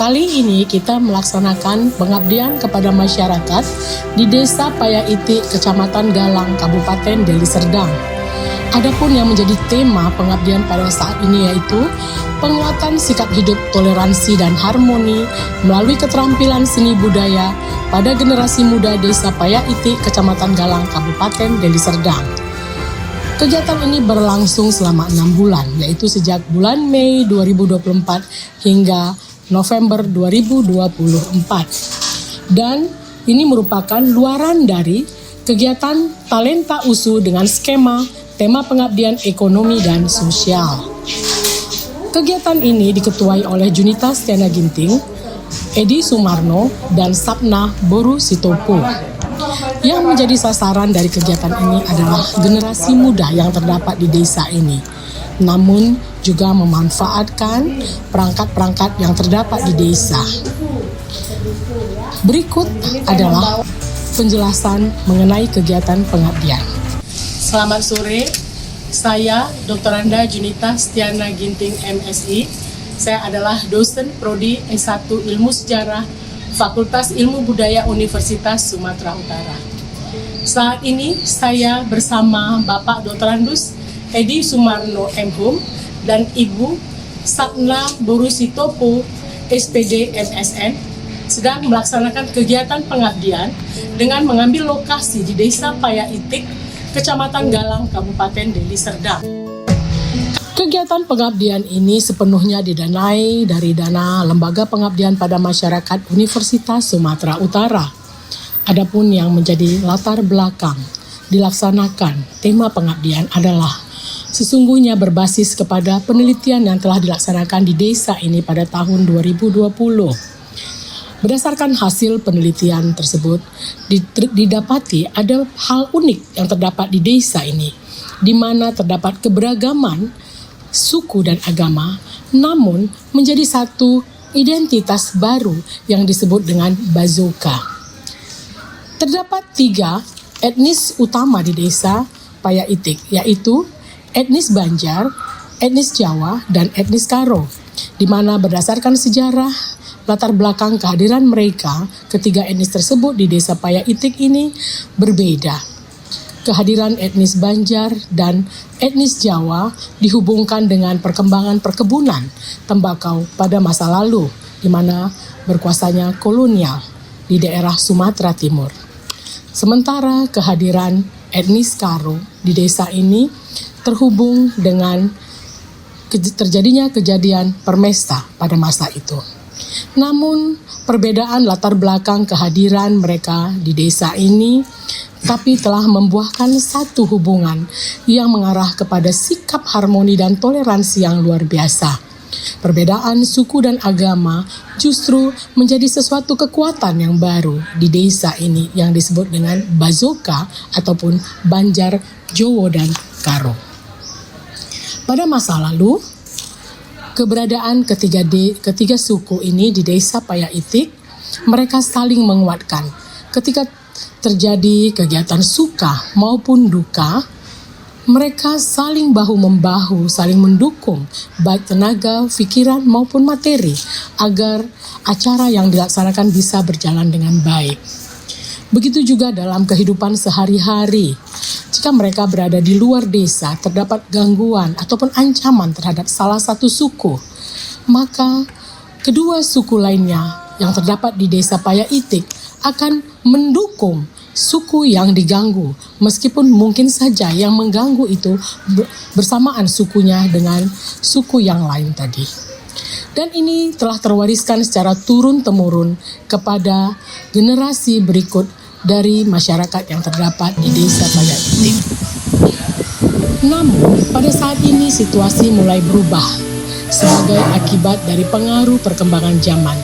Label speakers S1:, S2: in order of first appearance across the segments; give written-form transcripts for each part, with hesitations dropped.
S1: Kali ini kita melaksanakan pengabdian kepada masyarakat di Desa Payah-Itik, Kecamatan Galang, Kabupaten Deli Serdang. Adapun yang menjadi tema pengabdian pada saat ini yaitu penguatan sikap hidup toleransi dan harmoni melalui keterampilan seni budaya pada generasi muda Desa Payah-Itik, Kecamatan Galang, Kabupaten Deli Serdang. Kegiatan ini berlangsung selama 6 bulan, yaitu sejak bulan Mei 2024 hingga November 2024. Dan ini merupakan luaran dari kegiatan Talenta USU dengan skema tema pengabdian ekonomi dan sosial. Kegiatan ini diketuai oleh Junita Stiana Ginting, Edi Sumarno, dan Sapna Boru Sitopo. Yang menjadi sasaran dari kegiatan ini adalah generasi muda yang terdapat di desa ini, namun juga memanfaatkan perangkat-perangkat yang terdapat di desa. Berikut adalah penjelasan mengenai kegiatan pengabdian. Selamat sore, saya Dr. Anda Junita Stiana Ginting MSI. Saya adalah dosen Prodi S1 Ilmu Sejarah Fakultas Ilmu Budaya Universitas Sumatera Utara. Saat ini saya bersama Bapak Dr. Andus Edi Sumarno MHum dan Ibu Sapna Boru Sitopo SPD MSN sedang melaksanakan kegiatan pengabdian dengan mengambil lokasi di Desa Payah-Itik, Kecamatan Galang, Kabupaten Deli Serdang. Kegiatan pengabdian ini sepenuhnya didanai dari dana Lembaga Pengabdian pada Masyarakat Universitas Sumatera Utara. Adapun yang menjadi latar belakang dilaksanakan tema pengabdian adalah sesungguhnya berbasis kepada penelitian yang telah dilaksanakan di desa ini pada tahun 2020. Berdasarkan hasil penelitian tersebut, didapati ada hal unik yang terdapat di desa ini, di mana terdapat keberagaman suku dan agama, namun menjadi satu identitas baru yang disebut dengan Bazoka. Terdapat 3 etnis utama di desa Payah-Itik, yaitu etnis Banjar, etnis Jawa, dan etnis Karo, di mana berdasarkan sejarah latar belakang kehadiran mereka, ketiga etnis tersebut di desa Payah-Itik ini berbeda. Kehadiran etnis Banjar dan etnis Jawa dihubungkan dengan perkembangan perkebunan tembakau pada masa lalu, di mana berkuasanya kolonial di daerah Sumatera Timur. Sementara kehadiran etnis Karo di desa ini terhubung dengan terjadinya kejadian permesta pada masa itu. Namun perbedaan latar belakang kehadiran mereka di desa ini tapi telah membuahkan satu hubungan yang mengarah kepada sikap harmoni dan toleransi yang luar biasa. Perbedaan suku dan agama justru menjadi sesuatu kekuatan yang baru di desa ini yang disebut dengan Bazoka ataupun Banjar, Jowo, dan Karo. Pada masa lalu, keberadaan ketiga suku ini di desa Payah-Itik, mereka saling menguatkan. Ketika terjadi kegiatan suka maupun duka, mereka saling bahu-membahu, saling mendukung, baik tenaga, pikiran maupun materi, agar acara yang dilaksanakan bisa berjalan dengan baik. Begitu juga dalam kehidupan sehari-hari. Jika mereka berada di luar desa, terdapat gangguan ataupun ancaman terhadap salah satu suku, maka kedua suku lainnya yang terdapat di desa Payah-Itik akan mendukung suku yang diganggu, meskipun mungkin saja yang mengganggu itu bersamaan sukunya dengan suku yang lain tadi. Dan ini telah terwariskan secara turun-temurun kepada generasi berikut dari masyarakat yang terdapat di desa Payah-Itik. Namun, pada saat ini situasi mulai berubah sebagai akibat dari pengaruh perkembangan zaman.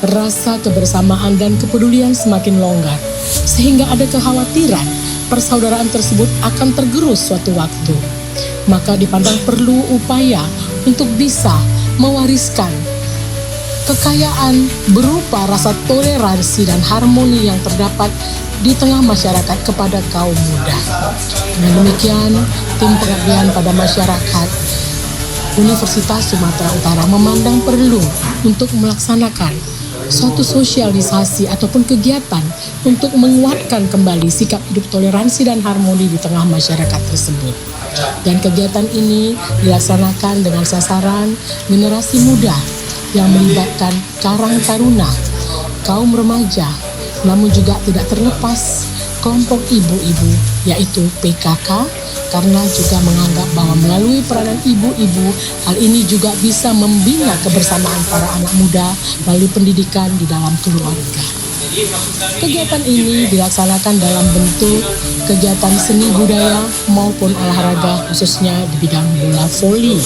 S1: Rasa kebersamaan dan kepedulian semakin longgar, sehingga ada kekhawatiran persaudaraan tersebut akan tergerus suatu waktu. Maka dipandang perlu upaya untuk bisa mewariskan kekayaan berupa rasa toleransi dan harmoni yang terdapat di tengah masyarakat kepada kaum muda. Dengan demikian, tim pengabdian pada masyarakat Universitas Sumatera Utara memandang perlu untuk melaksanakan suatu sosialisasi ataupun kegiatan untuk menguatkan kembali sikap hidup toleransi dan harmoni di tengah masyarakat tersebut. Dan kegiatan ini dilaksanakan dengan sasaran generasi muda yang melibatkan Karang Taruna, kaum remaja, namun juga tidak terlepas kelompok ibu-ibu yaitu PKK, karena juga menganggap bahwa melalui peranan ibu-ibu, hal ini juga bisa membina kebersamaan para anak muda melalui pendidikan di dalam keluarga. Kegiatan ini dilaksanakan dalam bentuk kegiatan seni budaya maupun olahraga, khususnya di bidang bola voli.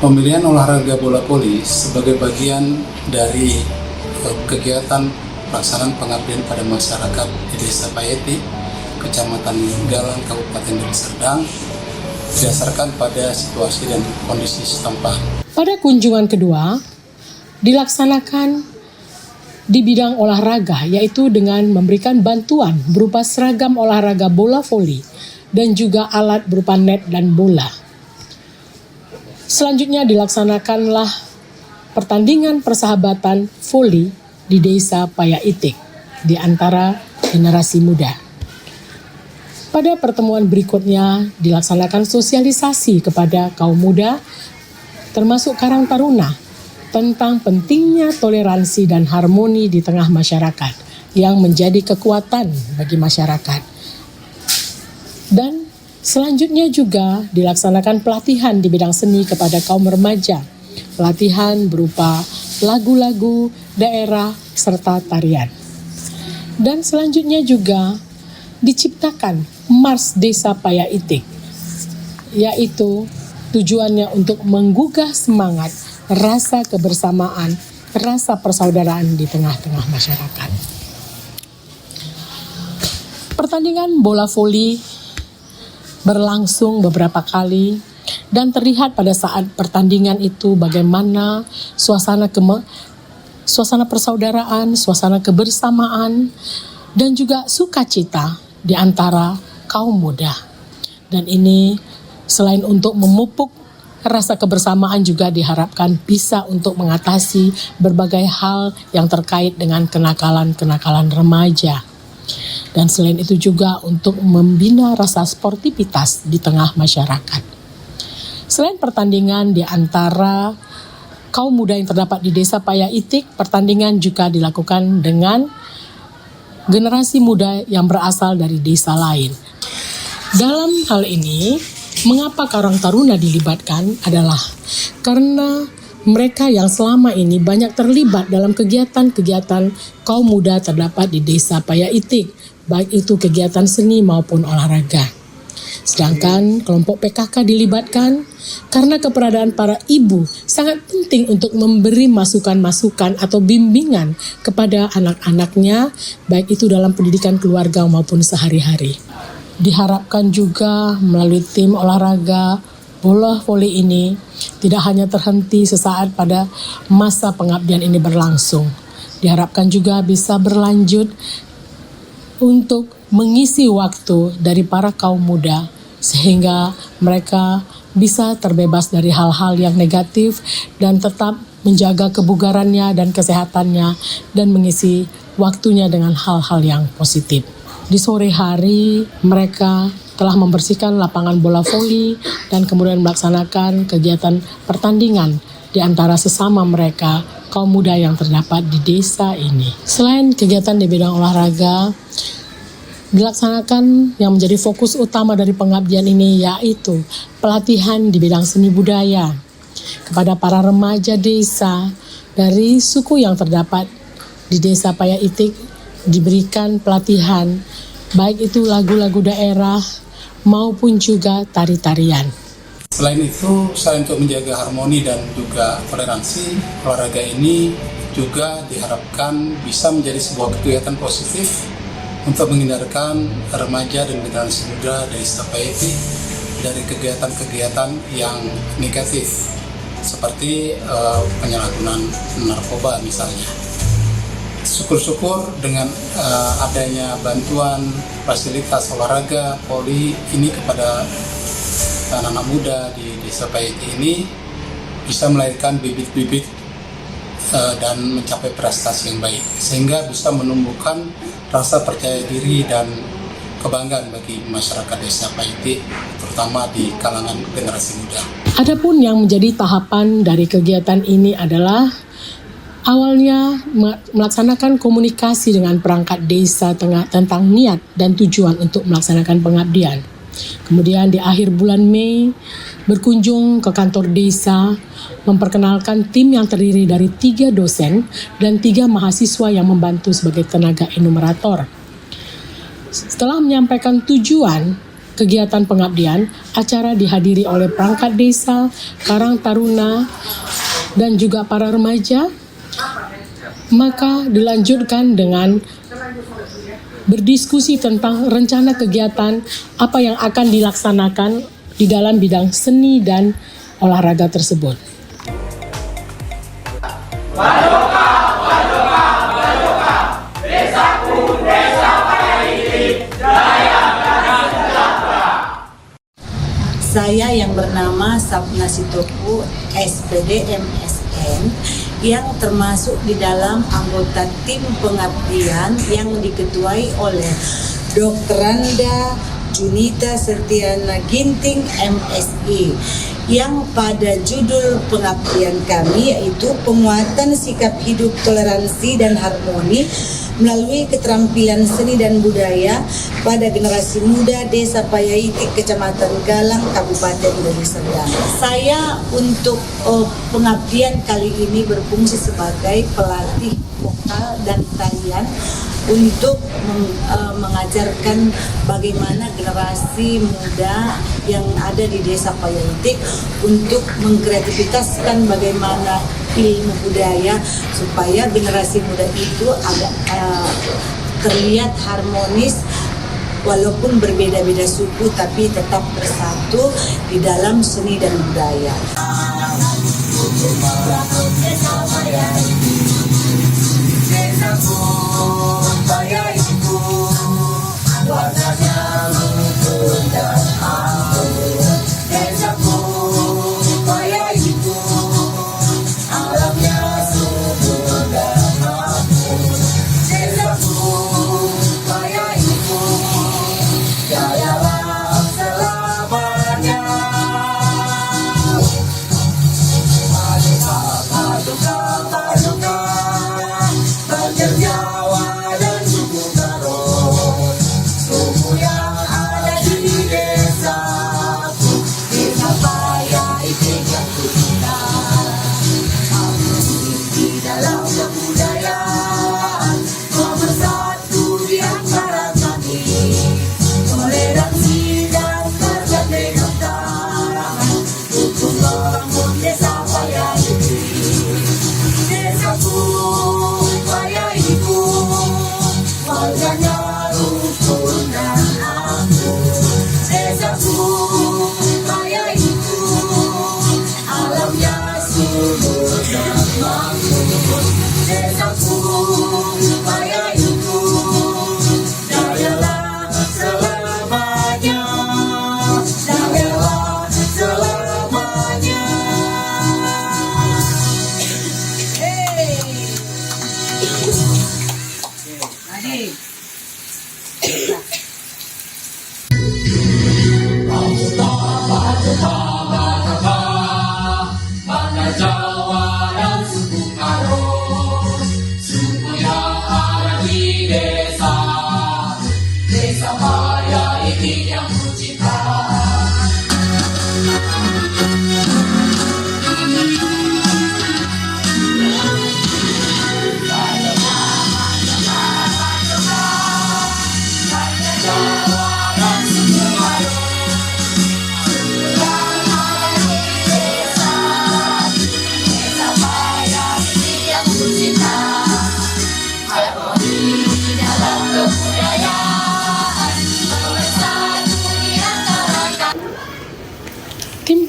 S2: Pemilihan olahraga bola voli sebagai bagian dari kegiatan pelaksanaan pengabdian pada masyarakat di Desa Payeti, Kecamatan Galang, Kabupaten Deli Serdang, berdasarkan pada situasi dan kondisi setempat.
S1: Pada kunjungan kedua, dilaksanakan di bidang olahraga, yaitu dengan memberikan bantuan berupa seragam olahraga bola voli dan juga alat berupa net dan bola. Selanjutnya dilaksanakanlah pertandingan persahabatan voli di Desa Payaitik di antara generasi muda. Pada pertemuan berikutnya dilaksanakan sosialisasi kepada kaum muda termasuk Karang Taruna tentang pentingnya toleransi dan harmoni di tengah masyarakat yang menjadi kekuatan bagi masyarakat. Dan selanjutnya juga dilaksanakan pelatihan di bidang seni kepada kaum remaja. Pelatihan berupa lagu-lagu daerah serta tarian. Dan selanjutnya juga diciptakan Mars Desa Payaitik, yaitu tujuannya untuk menggugah semangat, rasa kebersamaan, rasa persaudaraan di tengah-tengah masyarakat. Pertandingan bola voli berlangsung beberapa kali dan terlihat pada saat pertandingan itu bagaimana suasana persaudaraan, suasana kebersamaan dan juga sukacita di antara kaum muda. Dan ini selain untuk memupuk rasa kebersamaan juga diharapkan bisa untuk mengatasi berbagai hal yang terkait dengan kenakalan-kenakalan remaja. Dan selain itu juga untuk membina rasa sportivitas di tengah masyarakat. Selain pertandingan di antara kaum muda yang terdapat di Desa Payaitik, pertandingan juga dilakukan dengan generasi muda yang berasal dari desa lain. Dalam hal ini, mengapa Karang Taruna dilibatkan adalah karena mereka yang selama ini banyak terlibat dalam kegiatan-kegiatan kaum muda terdapat di Desa Payaitik, baik itu kegiatan seni maupun olahraga. Sedangkan kelompok PKK dilibatkan karena keberadaan para ibu sangat penting untuk memberi masukan-masukan atau bimbingan kepada anak-anaknya, baik itu dalam pendidikan keluarga maupun sehari-hari. Diharapkan juga melalui tim olahraga bola voli ini tidak hanya terhenti sesaat pada masa pengabdian ini berlangsung. Diharapkan juga bisa berlanjut untuk mengisi waktu dari para kaum muda sehingga mereka bisa terbebas dari hal-hal yang negatif dan tetap menjaga kebugarannya dan kesehatannya dan mengisi waktunya dengan hal-hal yang positif. Di sore hari mereka telah membersihkan lapangan bola voli dan kemudian melaksanakan kegiatan pertandingan di antara sesama mereka kaum muda yang terdapat di desa ini. Selain kegiatan di bidang olahraga, dilaksanakan yang menjadi fokus utama dari pengabdian ini yaitu pelatihan di bidang seni budaya kepada para remaja desa dari suku yang terdapat di Desa Payaitik. Diberikan pelatihan baik itu lagu-lagu daerah maupun juga tari-tarian.
S2: Selain itu, selain untuk menjaga harmoni dan juga toleransi, olahraga ini juga diharapkan bisa menjadi sebuah kegiatan positif untuk menghindarkan remaja dan generasi muda Desa Payeti dari kegiatan-kegiatan yang negatif seperti penyalahgunaan narkoba misalnya. Syukur-syukur dengan adanya bantuan fasilitas olahraga poli ini kepada anak-anak muda di Desa Payeti ini bisa melahirkan bibit-bibit dan mencapai prestasi yang baik, sehingga bisa menumbuhkan rasa percaya diri dan kebanggaan bagi masyarakat Desa Payeti, terutama di kalangan generasi muda.
S1: Adapun yang menjadi tahapan dari kegiatan ini adalah awalnya melaksanakan komunikasi dengan perangkat desa tentang niat dan tujuan untuk melaksanakan pengabdian. Kemudian di akhir bulan Mei berkunjung ke kantor desa, memperkenalkan tim yang terdiri dari 3 dosen dan 3 mahasiswa yang membantu sebagai tenaga enumerator. Setelah menyampaikan tujuan kegiatan pengabdian, acara dihadiri oleh perangkat desa, Karang Taruna, dan juga para remaja. Maka dilanjutkan dengan berdiskusi tentang rencana kegiatan apa yang akan dilaksanakan di dalam bidang seni dan olahraga tersebut.
S3: Saya yang bernama Sapna Sitoku, SPD MSN, yang termasuk di dalam anggota tim pengabdian yang diketuai oleh Dr. Randa Junita Setiana Ginting MSI, yang pada judul pengabdian kami yaitu penguatan sikap hidup toleransi dan harmoni melalui keterampilan seni dan budaya pada generasi muda Desa Payeti, Kecamatan Galang, Kabupaten Deli Serdang. Saya untuk pengabdian kali ini berfungsi sebagai pelatih vokal dan tarian untuk mengajarkan bagaimana generasi muda yang ada di Desa Payeti untuk mengkreativitaskan bagaimana ilmu budaya supaya generasi muda itu agak terlihat harmonis walaupun berbeda-beda suku tapi tetap bersatu di dalam seni dan budaya.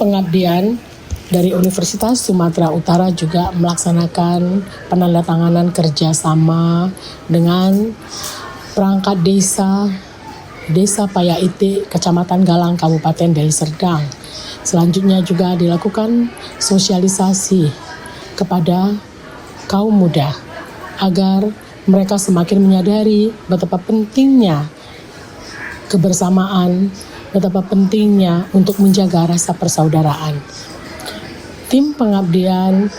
S1: pengabdian dari Universitas Sumatera Utara juga melaksanakan penandatanganan kerjasama dengan perangkat Desa Paya Itik, Kecamatan Galang, Kabupaten Deli Serdang. Selanjutnya juga dilakukan sosialisasi kepada kaum muda agar mereka semakin menyadari betapa pentingnya kebersamaan, betapa pentingnya untuk menjaga rasa persaudaraan. Tim pengabdian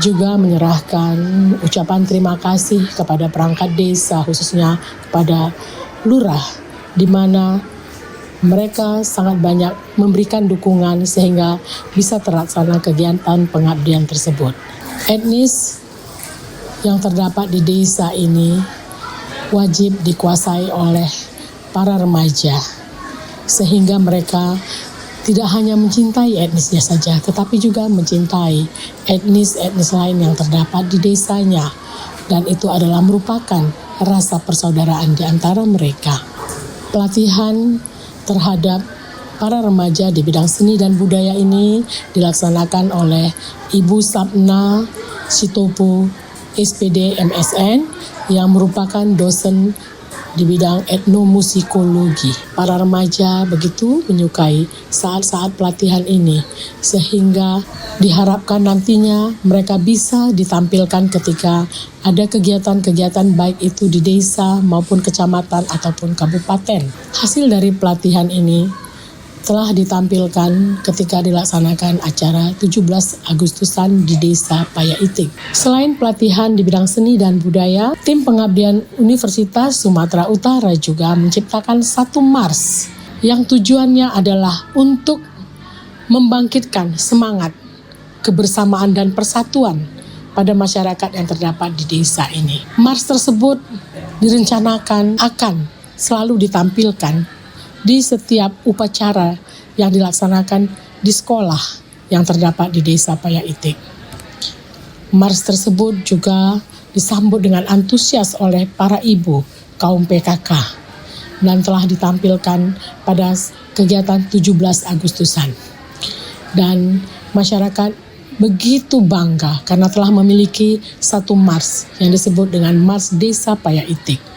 S1: juga menyerahkan ucapan terima kasih kepada perangkat desa, khususnya kepada lurah, di mana mereka sangat banyak memberikan dukungan sehingga bisa terlaksana kegiatan pengabdian tersebut. Etnis yang terdapat di desa ini wajib dikuasai oleh para remaja, sehingga mereka tidak hanya mencintai etnisnya saja, tetapi juga mencintai etnis-etnis lain yang terdapat di desanya. Dan itu adalah merupakan rasa persaudaraan di antara mereka. Pelatihan terhadap para remaja di bidang seni dan budaya ini dilaksanakan oleh Ibu Sapna Sitopo, SPD MSN, yang merupakan dosen di bidang etnomusikologi. Para remaja begitu menyukai saat-saat pelatihan ini, sehingga diharapkan nantinya mereka bisa ditampilkan ketika ada kegiatan-kegiatan baik itu di desa maupun kecamatan ataupun kabupaten. Hasil dari pelatihan ini telah ditampilkan ketika dilaksanakan acara 17 Agustusan di Desa Paya Itik. Selain pelatihan di bidang seni dan budaya, tim pengabdian Universitas Sumatera Utara juga menciptakan satu mars yang tujuannya adalah untuk membangkitkan semangat kebersamaan dan persatuan pada masyarakat yang terdapat di desa ini. Mars tersebut direncanakan akan selalu ditampilkan di setiap upacara yang dilaksanakan di sekolah yang terdapat di Desa Paya Itik. Mars tersebut juga disambut dengan antusias oleh para ibu kaum PKK dan telah ditampilkan pada kegiatan 17 Agustusan. Dan masyarakat begitu bangga karena telah memiliki satu Mars yang disebut dengan Mars Desa Paya Itik.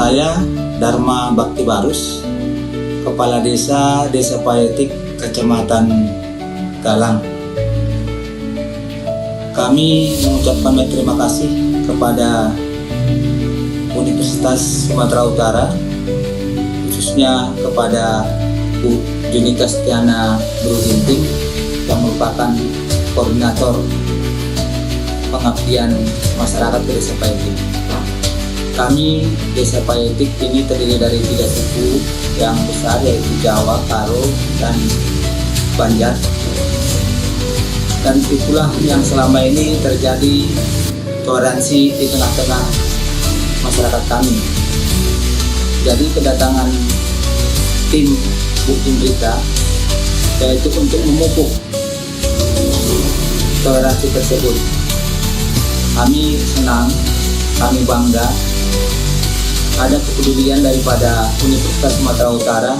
S4: Saya Dharma Bakti Barus, Kepala Desa Payetik, Kecamatan Galang. Kami mengucapkan banyak terima kasih kepada Universitas Sumatera Utara, khususnya kepada Bu Junita Setiana Bruginting yang merupakan koordinator pengabdian masyarakat di Desa Payetik. Kami Desa Payetik ini terdiri dari 3 suku yang besar, yaitu Jawa, Karo, dan Banjar. Dan itulah yang selama ini terjadi toleransi di tengah-tengah masyarakat kami. Jadi kedatangan tim Bu Junita yaitu untuk memupuk toleransi tersebut. Kami senang, kami bangga ada kepedulian daripada Universitas Sumatera Utara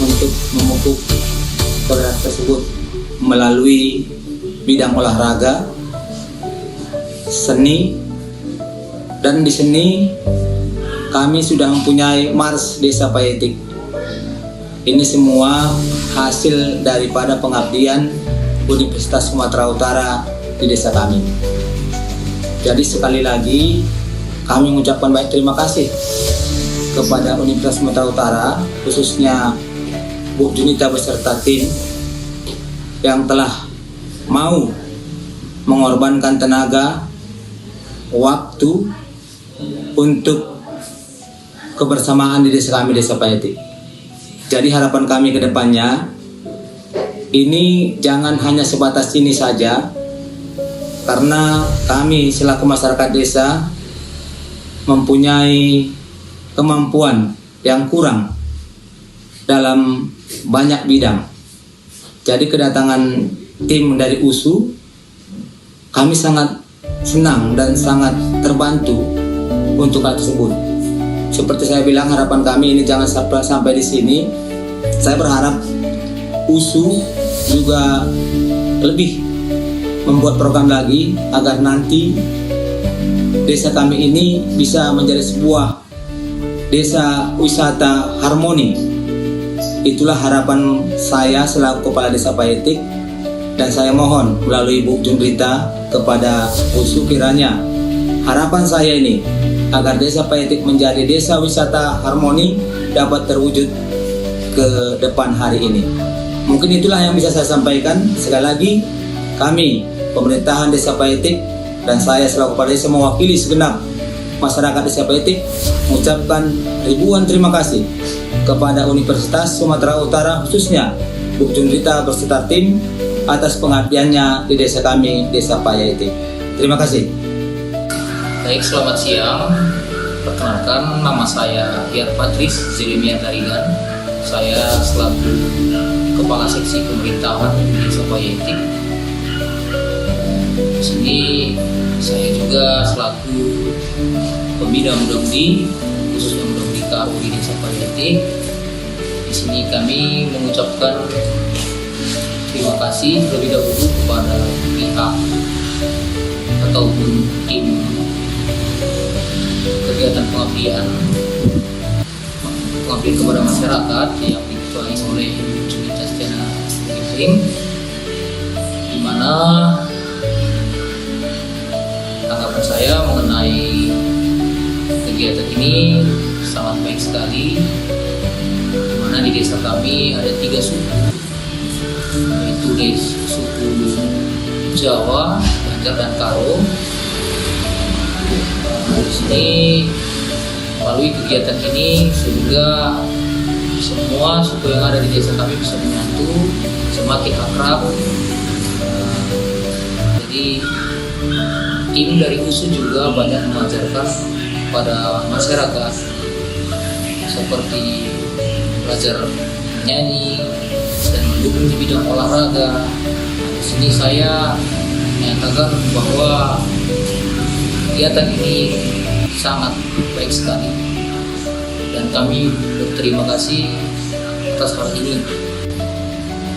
S4: untuk memupuk toleransi tersebut melalui bidang olahraga, seni, dan di seni kami sudah mempunyai Mars Desa Payetik. Ini semua hasil daripada pengabdian Universitas Sumatera Utara di desa kami. Jadi sekali lagi kami mengucapkan banyak terima kasih kepada Universitas Sumatera Utara, khususnya Bu Junita beserta tim yang telah mau mengorbankan tenaga, waktu untuk kebersamaan di desa kami, Desa Payetik. Jadi harapan kami ke depannya, ini jangan hanya sebatas ini saja, karena kami selaku masyarakat desa mempunyai kemampuan yang kurang dalam banyak bidang. Jadi kedatangan tim dari USU, kami sangat senang dan sangat terbantu untuk hal tersebut. Seperti saya bilang, harapan kami ini jangan sampai di sini. Saya berharap USU juga lebih membuat program lagi agar nanti desa kami ini bisa menjadi sebuah desa wisata harmoni. Itulah harapan saya selaku Kepala Desa Payetik, dan saya mohon melalui Bu Junita kepada USU, kiranya harapan saya ini agar Desa Payetik menjadi desa wisata harmoni dapat terwujud ke depan hari ini. Mungkin itulah yang bisa saya sampaikan. Sekali lagi, kami pemerintahan Desa Payetik dan saya selaku Kepala Desa mewakili segenap masyarakat Desa Payetik mengucapkan ribuan terima kasih kepada Universitas Sumatera Utara, khususnya Bu Junita beserta tim atas pengabdiannya di desa kami, Desa Payetik. Terima kasih.
S5: Baik, selamat siang. Perkenalkan, nama saya Yar Patris Zilimian Tarigan. Saya selaku Kepala Seksi Pemerintahan Desa Payetik. Di sini saya juga selaku pembina muda-mudi, khususnya muda-mudi Karo di Desa Payetik. Di sini kami mengucapkan terima kasih terlebih dahulu kepada pihak ataupun tim kegiatan pengabdian kepada masyarakat yang diketuai oleh Junita Setiana Bruginting, di mana tanggapan saya mengenai kegiatan ini sangat baik sekali, di mana di desa kami ada 3 suku, yaitu suku Jawa, Banjar, dan Karo. Di sini melalui kegiatan ini sehingga semua suku yang ada di desa kami bisa menyatu, semakin akrab. Jadi tim dari USU juga banyak mengajarkan pada masyarakat seperti belajar menyanyi dan mendukung di bidang olahraga. Di sini saya menyatakan bahwa kegiatan ini sangat baik sekali dan kami berterima kasih atas hal ini.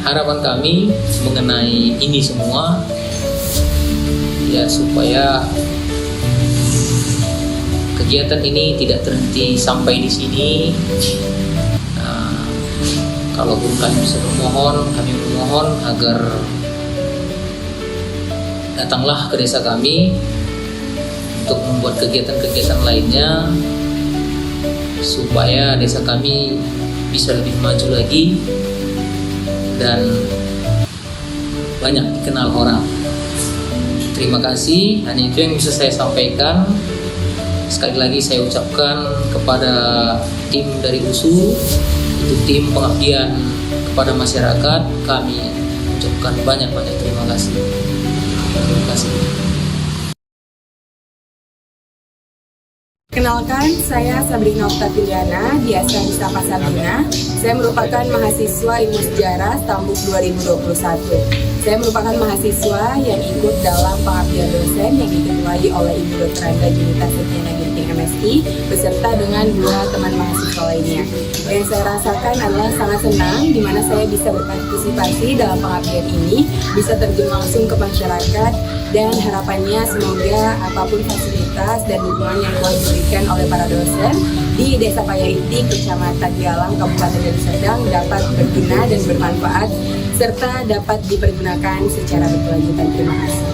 S5: Harapan kami mengenai ini semua ya supaya kegiatan ini tidak terhenti sampai di sini. Kalaupun kami bisa kami memohon agar datanglah ke desa kami untuk membuat kegiatan-kegiatan lainnya supaya desa kami bisa lebih maju lagi dan banyak dikenal orang. Terima kasih, hanya itu yang bisa saya sampaikan. Sekali lagi saya ucapkan kepada tim dari USU, itu tim pengabdian kepada masyarakat, kami ucapkan banyak-banyak terima kasih. Terima kasih.
S6: Kenalkan, saya Sabrina Oktaviliana, biasa disapa Sabrina. Saya merupakan mahasiswa Ilmu Sejarah Stambuk 2021. Saya merupakan mahasiswa yang ikut dalam pengabdian dosen yang diketuai oleh Ibu Dr. Anda Junita Setiana Ginting MSI beserta dengan 2 teman mahasiswa lainnya. Yang saya rasakan adalah sangat senang di mana saya bisa berpartisipasi dalam pengabdian ini, bisa terjun langsung ke masyarakat, dan harapannya semoga apapun fasilitas dan dukungan yang telah diberikan oleh para dosen di Desa Payaiti, Kecamatan Galang, Kabupaten Deli Serdang dapat berguna dan bermanfaat serta dapat dipergunakan secara berkelanjutan. Terima kasih.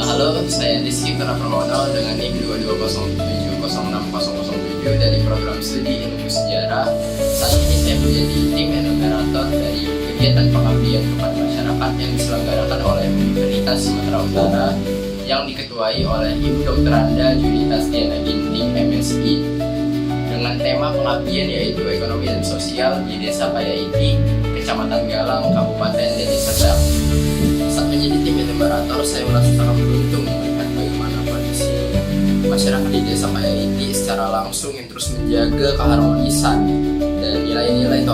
S7: Halo, saya Rizky Pramono dengan NIM 2207060007 dari program studi Ilmu Sejarah. Saat ini saya menjadi tim enumerator dari kegiatan pengabdian kepada masyarakat yang diselenggarakan oleh Universitas Sumatera Utara yang diketuai oleh Ibu Dr. Anda Junita Setiana Ginting MSI dengan tema pengabdian yaitu ekonomi dan sosial di Desa Payaiti, Kecamatan Galang, Kabupaten Deli Serdang. Saat menjadi tim enumerator, saya merasa sangat beruntung melihat bagaimana kondisi masyarakat di Desa Payaiti secara langsung yang terus menjaga keharmonisan dan nilai-nilai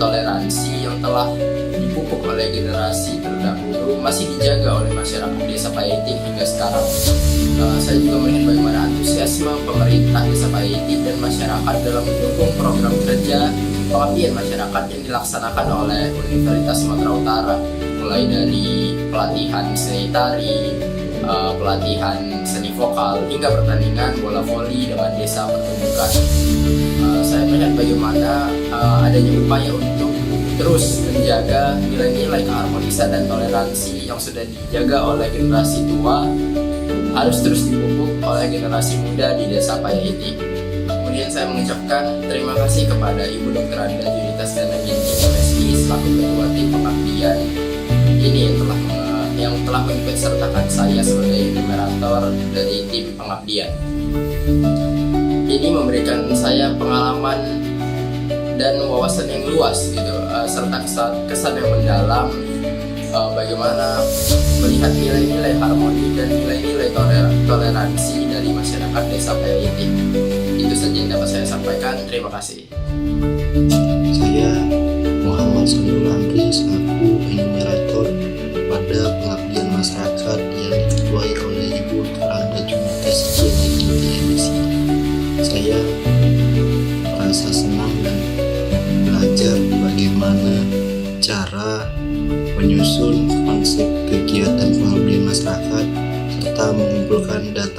S7: toleransi yang telah dipupuk oleh generasi terdahulu masih dijaga oleh masyarakat Desa Payaiti hingga sekarang. Saya juga melihat bagaimana antusiasme pemerintah Desa Payaiti dan masyarakat dalam mendukung program kerja pengabdian masyarakat yang dilaksanakan oleh Universitas Sumatera Utara, mulai dari pelatihan seni tari, pelatihan seni vokal, hingga pertandingan bola voli dengan desa pertunjukan. Saya melihat bagaimana adanya upaya untuk terus menjaga nilai-nilai keharmonisan dan toleransi yang sudah dijaga oleh generasi tua harus terus dipupuk oleh generasi muda di Desa Payaiti. Kemudian saya mengucapkan terima kasih kepada Ibu Dr. Anda Junita Setiana Ginting MSI selaku ketua tim pengabdian ini yang telah mengikut sertakan saya sebagai enumerator dari tim pengabdian. Ini memberikan saya pengalaman dan wawasan yang luas gitu, serta kesan yang mendalam bagaimana melihat nilai-nilai harmoni dan nilai-nilai toleransi dari masyarakat Desa Payaiti. Itu saja yang dapat saya sampaikan. Terima kasih.
S8: Saya Muhammad Sanul Andri selaku enumerator pada pengabdian masyarakat yang diketuai oleh Ibu Dr. Anda Junita Setiana Ginting MSI. Saya merasa senang dan belajar bagaimana cara menyusun konsep kegiatan pengabdian masyarakat serta mengumpulkan data